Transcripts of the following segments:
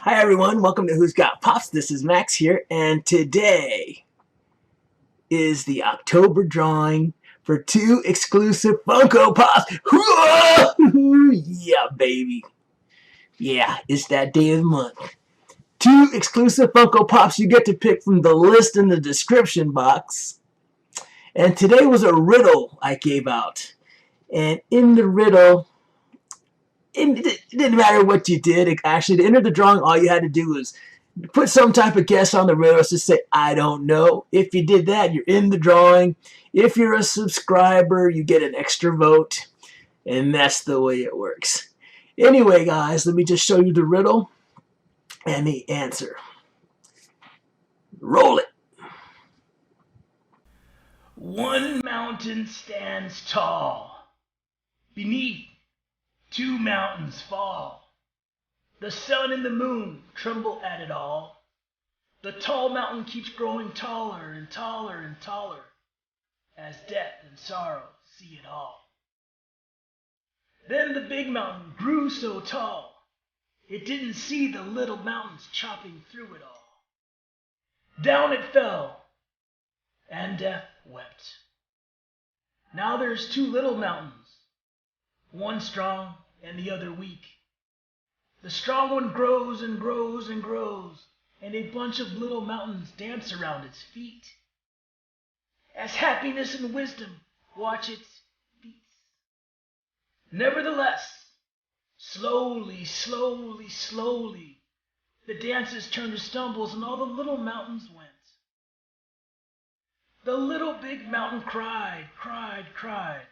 Hi everyone, welcome to Who's Got Pops. This is Max here, and today is the October drawing for 2 exclusive Funko Pops. Yeah, baby. Yeah, it's that day of the month. 2 exclusive Funko Pops you get to pick from the list in the description box. And today was a riddle I gave out. And in the riddle, it didn't matter what you did. Actually, to enter the drawing, all you had to do was put some type of guess on the riddle. Just say, I don't know. If you did that, you're in the drawing. If you're a subscriber, you get an extra vote. And that's the way it works. Anyway, guys, let me just show you the riddle and the answer. Roll it. One mountain stands tall. Beneath, 2 mountains fall. The sun and the moon tremble at it all. The tall mountain keeps growing taller and taller and taller as death and sorrow see it all. Then the big mountain grew so tall, it didn't see the little mountains chopping through it all. Down it fell, and death wept. Now there's 2 little mountains, one strong and the other weak. The strong one grows and grows and grows, and a bunch of little mountains dance around its feet. As happiness and wisdom watch its beats. Nevertheless, slowly, slowly, slowly, the dances turned to stumbles, and all the little mountains went. The little big mountain cried, cried, cried,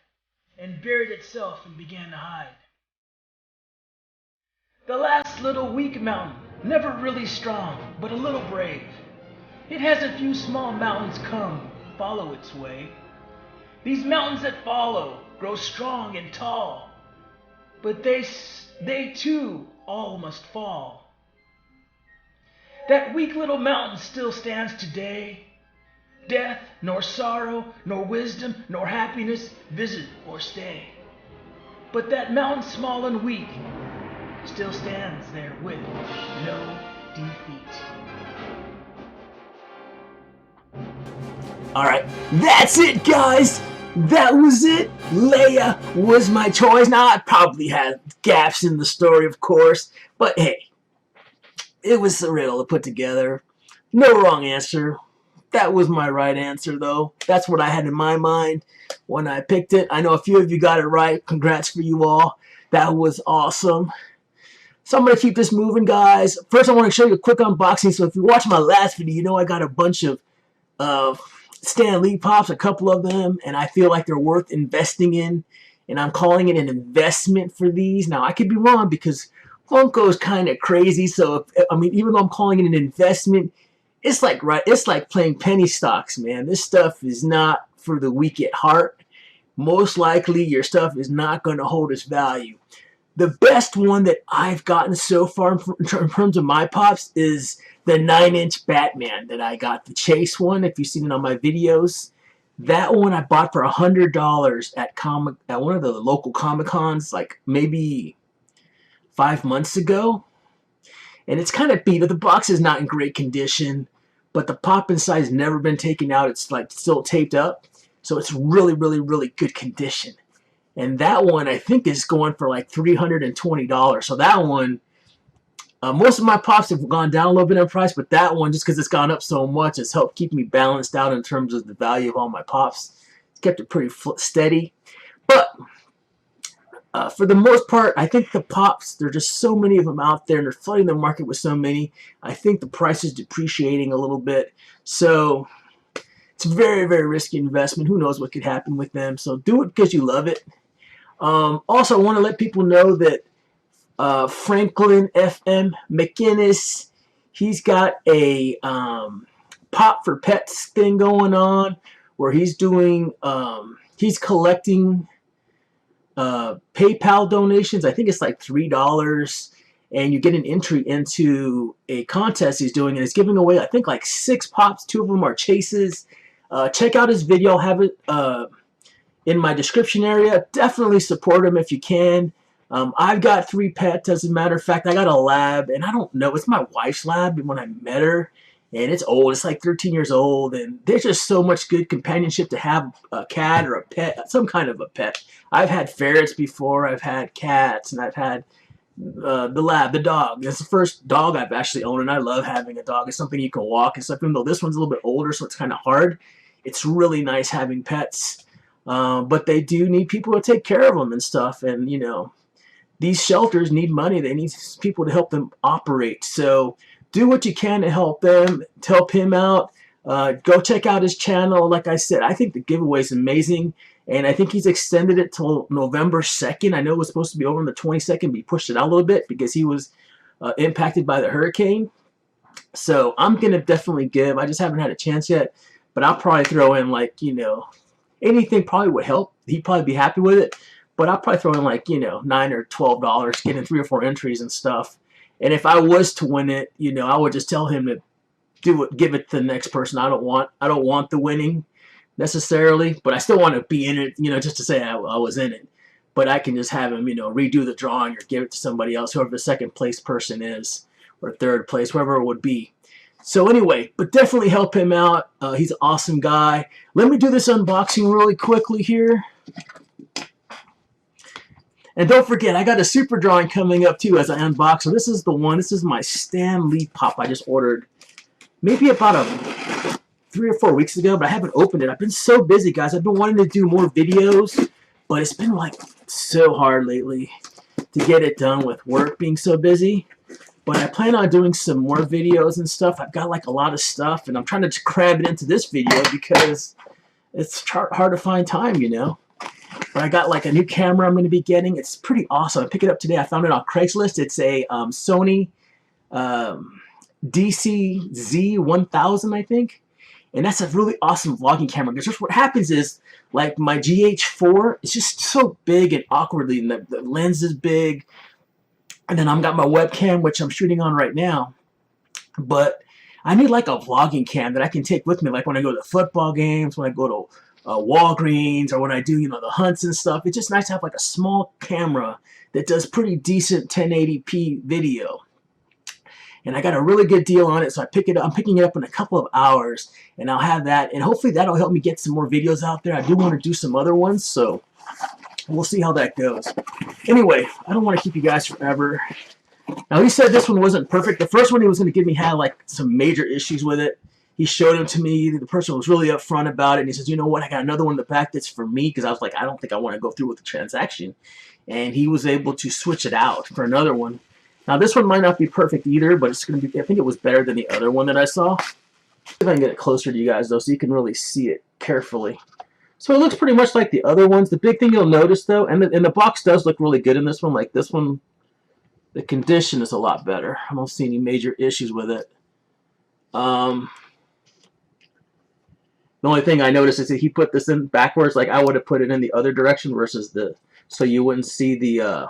and buried itself and began to hide. The last little weak mountain, never really strong, but a little brave. It has a few small mountains come, follow its way. These mountains that follow grow strong and tall, but they too all must fall. That weak little mountain still stands today. Death, nor sorrow, nor wisdom, nor happiness visit or stay. But that mountain small and weak still stands there with no defeat. Alright, that's it, guys! That was it! Leia was my choice. Now, I probably had gaps in the story, of course, but hey, it was a riddle to put together. No wrong answer. That was my right answer, though. That's what I had in my mind when I picked it. I know a few of you got it right. Congrats for you all. That was awesome. So I'm going to keep this moving, guys. First, I want to show you a quick unboxing. So if you watched my last video, you know I got a bunch of Stan Lee Pops, a couple of them, and I feel like they're worth investing in. And I'm calling it an investment for these. Now, I could be wrong because Funko is kind of crazy. So, even though I'm calling it an investment, it's like playing penny stocks, man. This stuff is not for the weak at heart. Most likely, your stuff is not going to hold its value. The best one that I've gotten so far in terms of my pops is the 9-inch Batman that I got, the Chase one, if you've seen it on my videos. That one I bought for $100 at one of the local Comic-Cons, like maybe 5 months ago. And it's kind of beat up. The box is not in great condition, but the pop inside has never been taken out. It's like still taped up. So it's really, really, really good condition. And that one I think is going for like $320. So that one, most of my pops have gone down a little bit in price, but that one, just because it's gone up so much, has helped keep me balanced out in terms of the value of all my pops. It's kept it pretty steady. But for the most part, I think the pops, there are just so many of them out there, and they're flooding the market with so many. I think the price is depreciating a little bit. So it's a very, very risky investment. Who knows what could happen with them. So do it because you love it. Also, I want to let people know that Franklin FM McInnes, he's got a Pop for Pets thing going on where he's doing, he's collecting PayPal donations. I think it's like $3, and you get an entry into a contest he's doing, and it's giving away, I think, like 6 pops. 2 of them are chases. Check out his video. I'll have it in my description area. Definitely support him if you can. I've got 3 pets. As a matter of fact, I got a lab, and I don't know. It's my wife's lab when I met her, and it's old. It's like 13 years old, and there's just so much good companionship to have a cat or a pet, some kind of a pet. I've had ferrets before. I've had cats, and I've had the lab, the dog. It's the first dog I've actually owned, and I love having a dog. It's something you can walk. It's like, even though this one's a little bit older, so it's kind of hard, it's really nice having pets. But they do need people to take care of them and stuff, and you know, these shelters need money. They need people to help them operate. So do what you can to help them, to help him out. Go check out his channel. Like I said, I think the giveaway is amazing. And I think he's extended it till November 2nd. I know it was supposed to be over on the 22nd, but he pushed it out a little bit because he was impacted by the hurricane. So I'm going to definitely give. I just haven't had a chance yet. But I'll probably throw in, like, you know, anything probably would help. He'd probably be happy with it. But I'll probably throw in, like, you know, $9 or $12, get in 3 or 4 entries and stuff. And if I was to win it, you know, I would just tell him to do it, give it to the next person. I don't want the winning necessarily, but I still want to be in it, you know, just to say I was in it. But I can just have him, you know, redo the drawing or give it to somebody else, whoever the second place person is, or third place, whoever it would be. So anyway, but definitely help him out. He's an awesome guy. Let me do this unboxing really quickly here. And don't forget, I got a super drawing coming up too as I unbox. So this is the one. This is my Stan Lee pop I just ordered maybe about 3 or 4 weeks ago, but I haven't opened it. I've been so busy, guys. I've been wanting to do more videos, but it's been like so hard lately to get it done with work being so busy. But I plan on doing some more videos and stuff. I've got like a lot of stuff, and I'm trying to cram it into this video because it's hard to find time, you know. But I got like a new camera I'm going to be getting. It's pretty awesome. I picked it up today. I found it on Craigslist. It's a Sony DCZ-1000, I think. And that's a really awesome vlogging camera. Because just what happens is, like, my GH4 is just so big and awkwardly, and the lens is big. And then I've got my webcam, which I'm shooting on right now. But I need like a vlogging cam that I can take with me, like when I go to football games, when I go to Walgreens, or when I do, you know, the hunts and stuff. It's just nice to have like a small camera that does pretty decent 1080p video. And I got a really good deal on it, so I'm picking it up in a couple of hours, and I'll have that, and hopefully that'll help me get some more videos out there. I do want to do some other ones, so we'll see how that goes. Anyway, I don't want to keep you guys forever. Now, he said this one wasn't perfect. The first one he was going to give me had like some major issues with it. He showed it to me. The person was really upfront about it, and he says, you know what, I got another one in the back that's for me, because I was like, I don't think I want to go through with the transaction. And he was able to switch it out for another one. Now, this one might not be perfect either, but it's going to be, I think it was better than the other one that I saw. See if I can get it closer to you guys, though, so you can really see it carefully. So it looks pretty much like the other ones. The big thing you'll notice, though, and the box does look really good in this one. Like this one, the condition is a lot better. I don't see any major issues with it. The only thing I noticed is that he put this in backwards. Like I would have put it in the other direction versus so you wouldn't see the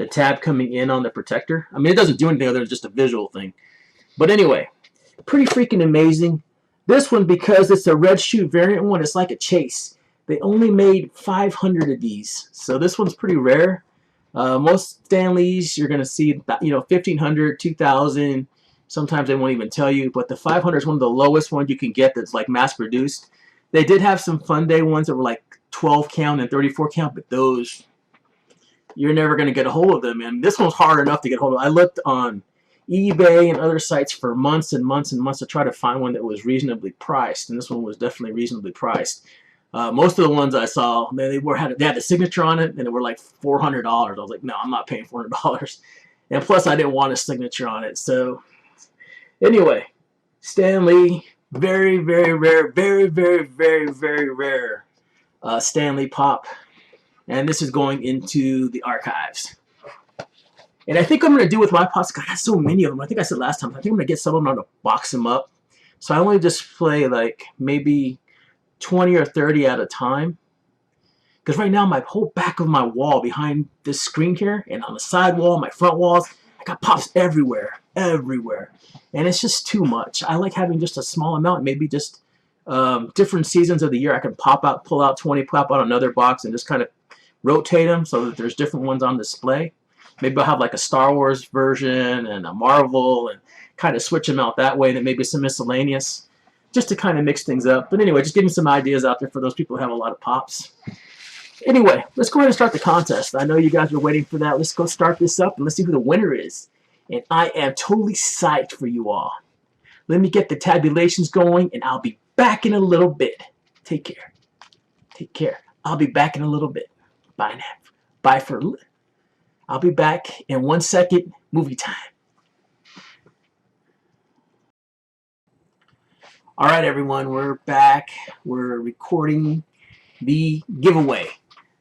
tab coming in on the protector. I mean, it doesn't do anything other than just a visual thing. But anyway, pretty freaking amazing. This one, because it's a red shoe variant one, it's like a chase. They only made 500 of these, so this one's pretty rare. Most Stan Lees you're going to see, you know, 1,500, 2,000. Sometimes they won't even tell you, but the 500 is one of the lowest ones you can get that's like mass produced. They did have some Fun Day ones that were like 12 count and 34 count, but those, you're never going to get a hold of them. And this one's hard enough to get a hold of. I looked on eBay and other sites for months and months and months to try to find one that was reasonably priced, and this one was definitely reasonably priced. Most of the ones I saw, they had the signature on it, and they were like $400. I was like, no, I'm not paying $400. And plus, I didn't want a signature on it. So anyway, Stan Lee, very, very rare, very, very, very, very rare Stan Lee pop. And this is going into the archives. And I think I'm going to do with my pops, I got so many of them. I think I said last time, I think I'm going to get some of them, I'm going to box them up. So I only display like maybe 20 or 30 at a time. Because right now my whole back of my wall behind this screen here, and on the side wall, my front walls, I got pops everywhere, everywhere. And it's just too much. I like having just a small amount, maybe just different seasons of the year. I can pull out 20, pop out another box, and just kind of rotate them so that there's different ones on display. Maybe I'll have like a Star Wars version and a Marvel and kind of switch them out that way, and maybe some miscellaneous, just to kind of mix things up. But anyway, just giving some ideas out there for those people who have a lot of pops. Anyway, let's go ahead and start the contest. I know you guys are waiting for that. Let's go start this up and let's see who the winner is. And I am totally psyched for you all. Let me get the tabulations going, and I'll be back in a little bit. Take care. Take care. I'll be back in a little bit. Bye now. Bye for... I'll be back in 1 second. Movie time. Alright everyone, we're back. We're recording the giveaway.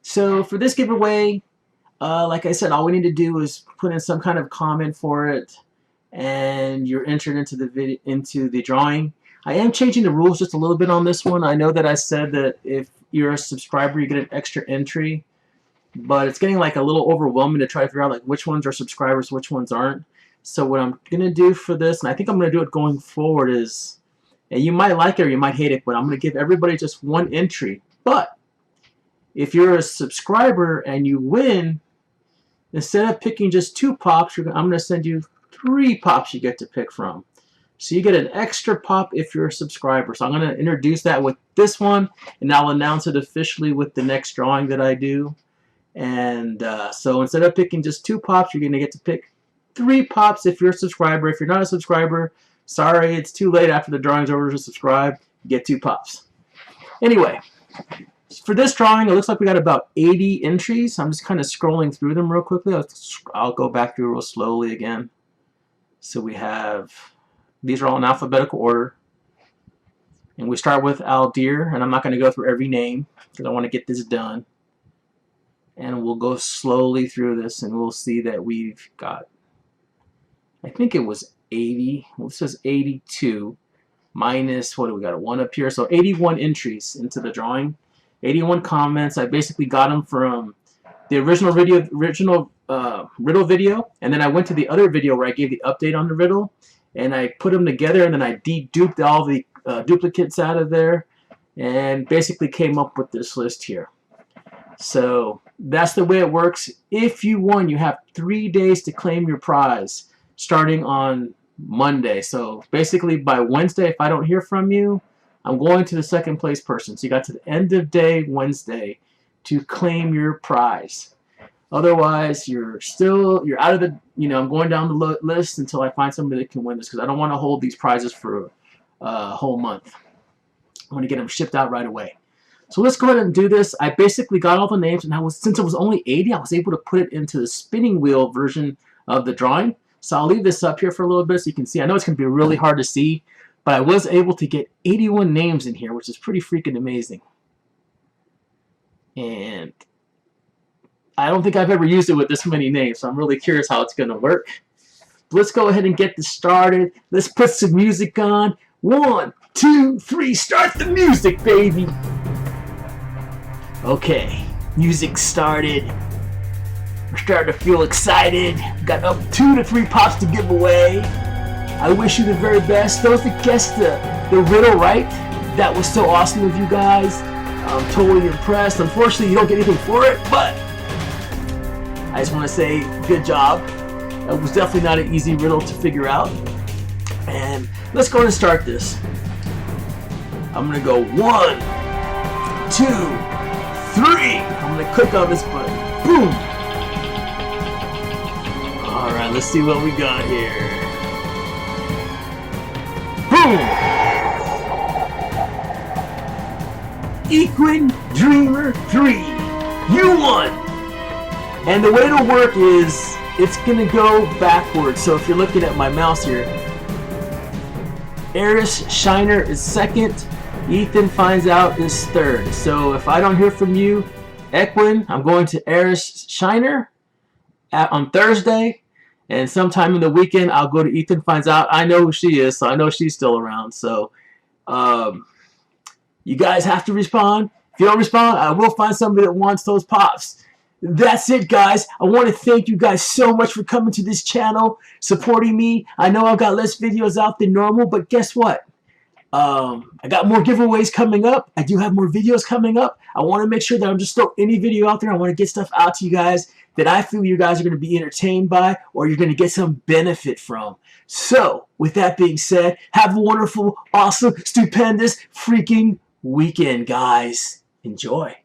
So for this giveaway, like I said, all we need to do is put in some kind of comment for it, and you're entered into the drawing. I am changing the rules just a little bit on this one. I know that I said that if you're a subscriber, you get an extra entry, but it's getting like a little overwhelming to try to figure out like which ones are subscribers, which ones aren't. So what I'm gonna do for this, and I think I'm gonna do it going forward, is, and you might like it or you might hate it, but I'm gonna give everybody just one entry. But if you're a subscriber and you win, instead of picking just 2 pops, I'm going to send you 3 pops you get to pick from. So you get an extra pop if you're a subscriber. So I'm going to introduce that with this one, and I'll announce it officially with the next drawing that I do. And so instead of picking just 2 pops, you're going to get to pick 3 pops if you're a subscriber. If you're not a subscriber, sorry, it's too late after the drawing's over to subscribe. You get 2 pops. Anyway, for this drawing, it looks like we got about 80 entries. I'm just kind of scrolling through them real quickly. I'll go back through real slowly again. So we have, these are all in alphabetical order. And we start with Aldir, and I'm not going to go through every name because I want to get this done. And we'll go slowly through this, and we'll see that we've got, I think it was 80. Well, it says 82 minus, what do we got, a 1 up here? So 81 entries into the drawing. 81 comments. I basically got them from the original riddle video, and then I went to the other video where I gave the update on the riddle, and I put them together, and then I de-duped all the duplicates out of there, and basically came up with this list here. So that's the way it works. If you won, you have 3 days to claim your prize, starting on Monday. So basically by Wednesday, if I don't hear from you, I'm going to the second place person. So you got to the end of day Wednesday to claim your prize. Otherwise, you're out of the, I'm going down the list until I find somebody that can win this, because I don't want to hold these prizes for a whole month. I want to get them shipped out right away. So let's go ahead and do this. I basically got all the names, and since it was only 80, I was able to put it into the spinning wheel version of the drawing. So I'll leave this up here for a little bit so you can see. I know it's going to be really hard to see, but I was able to get 81 names in here, which is pretty freaking amazing. And I don't think I've ever used it with this many names, so I'm really curious how it's going to work. Let's go ahead and get this started. Let's put some music on. 1, 2, 3, start the music, baby! Okay, music started. We're starting to feel excited. Got up 2 to 3 pops to give away. I wish you the very best. Those that guessed the riddle right, that was so awesome of you guys. I'm totally impressed. Unfortunately, you don't get anything for it, but I just want to say good job. It was definitely not an easy riddle to figure out. And let's go ahead and start this. I'm going to go 1, 2, 3. I'm going to click on this button. Boom! Alright, let's see what we got here. Boom! Equin Dreamer 3. You won! And the way it'll work is it's going to go backwards. So if you're looking at my mouse here, Eris Shiner is second. Ethan Finds Out is third. So if I don't hear from you, Equin, I'm going to Eris Shiner on Thursday. And sometime in the weekend, I'll go to Ethan Finds Out. I know who she is, so I know she's still around. So you guys have to respond. If you don't respond, I will find somebody that wants those pops. That's it, guys. I want to thank you guys so much for coming to this channel, supporting me. I know I've got less videos out than normal, but guess what? I got more giveaways coming up. I do have more videos coming up. I want to make sure that I'm just throwing any video out there. I want to get stuff out to you guys that I feel you guys are going to be entertained by or you're going to get some benefit from. So, with that being said, have a wonderful, awesome, stupendous, freaking weekend, guys. Enjoy.